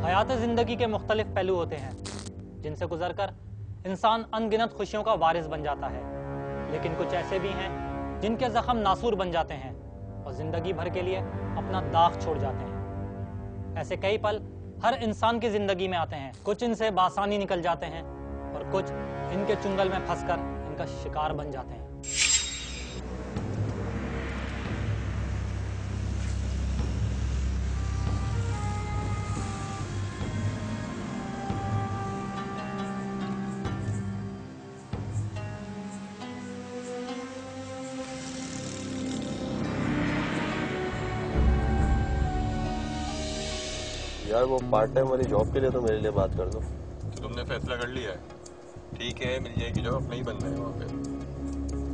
हयात ज़िंदगी के मुख्तलिफ पहलू होते हैं जिनसे गुजरकर इंसान अनगिनत खुशियों का वारिस बन जाता है, लेकिन कुछ ऐसे भी हैं जिनके जख्म नासूर बन जाते हैं और ज़िंदगी भर के लिए अपना दाग छोड़ जाते हैं। ऐसे कई पल हर इंसान की ज़िंदगी में आते हैं। कुछ इनसे बासानी निकल जाते हैं और कुछ इनके चुंगल में फंसकर इनका शिकार बन जाते हैं। यार वो पार्ट टाइम वाली जॉब के लिए तो मेरे लिए बात कर दो। तो तुमने फैसला कर लिया है? ठीक है, मिल जाएगी जॉब, अपना ही बंदा है वहाँ पे।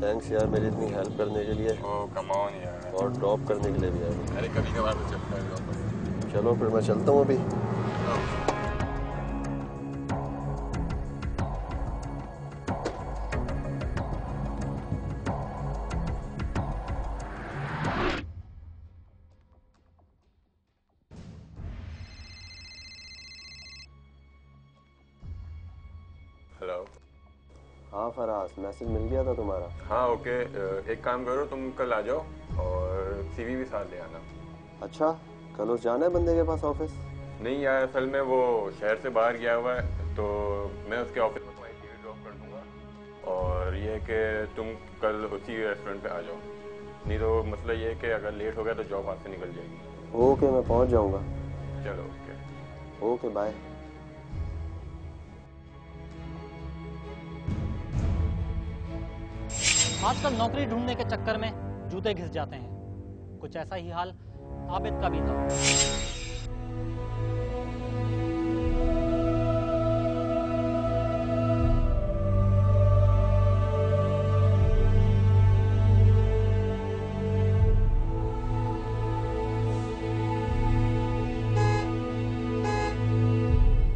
थैंक्स यार मेरी इतनी हेल्प करने के लिए। ओह कम ऑन यार। और ड्रॉप करने के लिए भी यार। अरे कभी कभार तो चलता है ड्रॉप। चलो फिर मैं चलता हूँ अभी। हेलो। हाँ फराज, मैसेज मिल गया था तुम्हारा। हाँ ओके, एक काम करो, तुम कल आ जाओ और सीवी भी साथ ले आना। अच्छा, कल उस जाना है बंदे के पास ऑफिस? नहीं यार, असल में वो शहर से बाहर गया हुआ है, तो मैं उसके ऑफिस में तुम्हारी सीवी ड्रॉप कर दूंगा। और ये है कि तुम कल उसी रेस्टोरेंट पे आ जाओ, नहीं तो मसला ये है कि अगर लेट हो गया तो जॉब हाथ से निकल जाएगी। ओके, मैं पहुँच जाऊँगा। चलो ओके। Okay bye. आजकल नौकरी ढूंढने के चक्कर में जूते घिस जाते हैं। कुछ ऐसा ही हाल आबिद का भी था।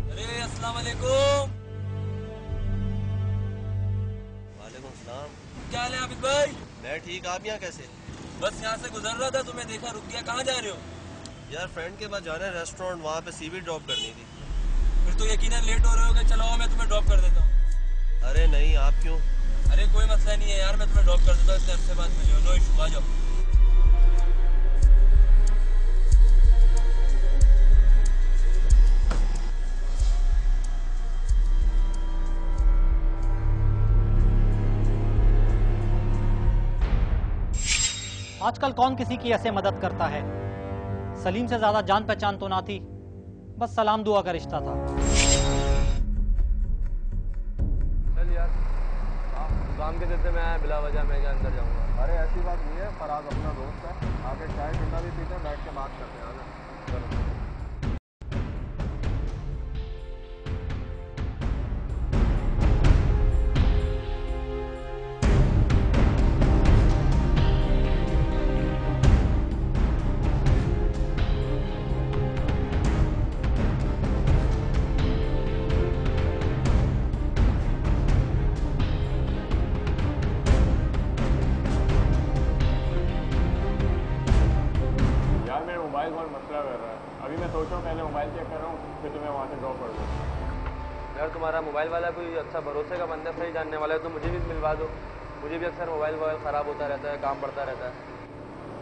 अरे अस्सलाम वालेकुम। वालेकुम सलाम। क्या हाल है आबिद भाई? मैं ठीक, आप यहाँ कैसे? बस यहाँ से गुजर रहा था, तुम्हें देखा, रुक गया। कहाँ जा रहे हो? यार फ्रेंड के पास जाना है रेस्टोरेंट, वहाँ पे सीवी ड्रॉप करनी थी। फिर तो यकीनन लेट हो रहे होगे। चलो मैं तुम्हें ड्रॉप कर देता हूँ। अरे नहीं, आप क्यों? अरे कोई मसला नहीं है यार, मैं तुम्हें ड्रॉप कर देता हूँ, इतने अरसे बाद मिले हो। नो इशू, आ जाओ। आजकल कौन किसी की ऐसे मदद करता है। सलीम से ज्यादा जान पहचान तो ना थी, बस सलाम दुआ का रिश्ता था। चल यार, काम के सिलसिले में आया, बिला वजह मैं क्या अंदर जाऊंगा। अरे ऐसी बात नहीं है, फराज अपना दोस्त है, आके चाय ठंडा भी पीते हैं, बैठ के बात करते हैं। आना चलो। यार मेरा मोबाइल बहुत मसला कर रहा है, अभी मैं सोच रहा हूँ पहले मोबाइल चेक कर रहा हूँ, फिर तुम्हें वहाँ से ड्रॉप कर दूँ। यार तुम्हारा मोबाइल वाला कोई अच्छा भरोसे का बंदा सही जानने वाला है तो मुझे भी मिलवा दो। मुझे भी अक्सर मोबाइल ख़राब होता रहता है, काम बढ़ता रहता है।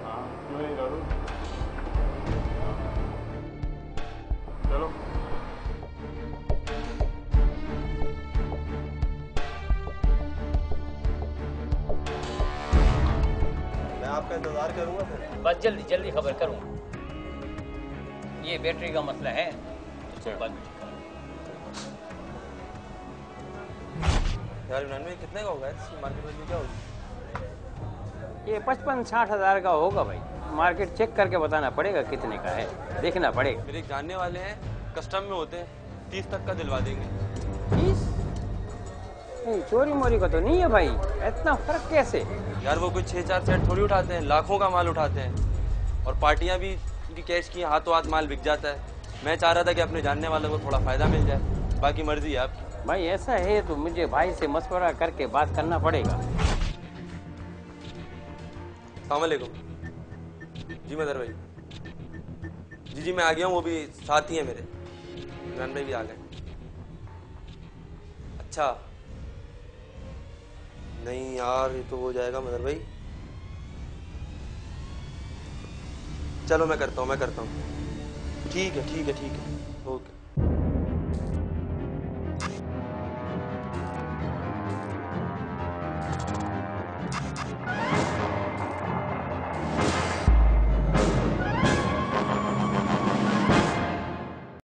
हाँ क्यों नहीं करूँ, चलो। मैं आपका इंतजार करूँगा फिर। बस जल्दी जल्दी खबर करूँगा। ये बैटरी का मसला है, अच्छा। बाद में ठीक करूँगा। यार यूनान में कितने का होगा इस मार्केट में, क्या होगी? ये 55-60 हज़ार का होगा भाई। मार्केट चेक करके बताना पड़ेगा कितने का है, देखना पड़ेगा। मेरे एक जानने वाले हैं, कस्टम में होते हैं, 30 तक का दिलवा देंगे। 30? नहीं, चोरी मोरी का तो नहीं है भाई, इतना फर्क कैसे? यार वो कोई 6-4 सेट थोड़ी उठाते हैं, लाखों का माल उठाते हैं। और पार्टियां भी उनकी कैश की, हाथों हाथ माल बिक जाता है। मैं चाह रहा था कि अपने जानने वालों को थोड़ा फायदा मिल जाए, बाकी मर्जी है आपकी। भाई ऐसा है तो मुझे भाई से मशवरा करके बात करना पड़ेगा। अस्सलाम वालेकुम। जी मदर भाई, जी मैं आ गया हूँ, वो भी साथ ही है मेरे। इमरान भाई भी आ गए। अच्छा नहीं यार, ये तो हो जाएगा मदर भाई। चलो मैं करता हूँ। ठीक है ओके।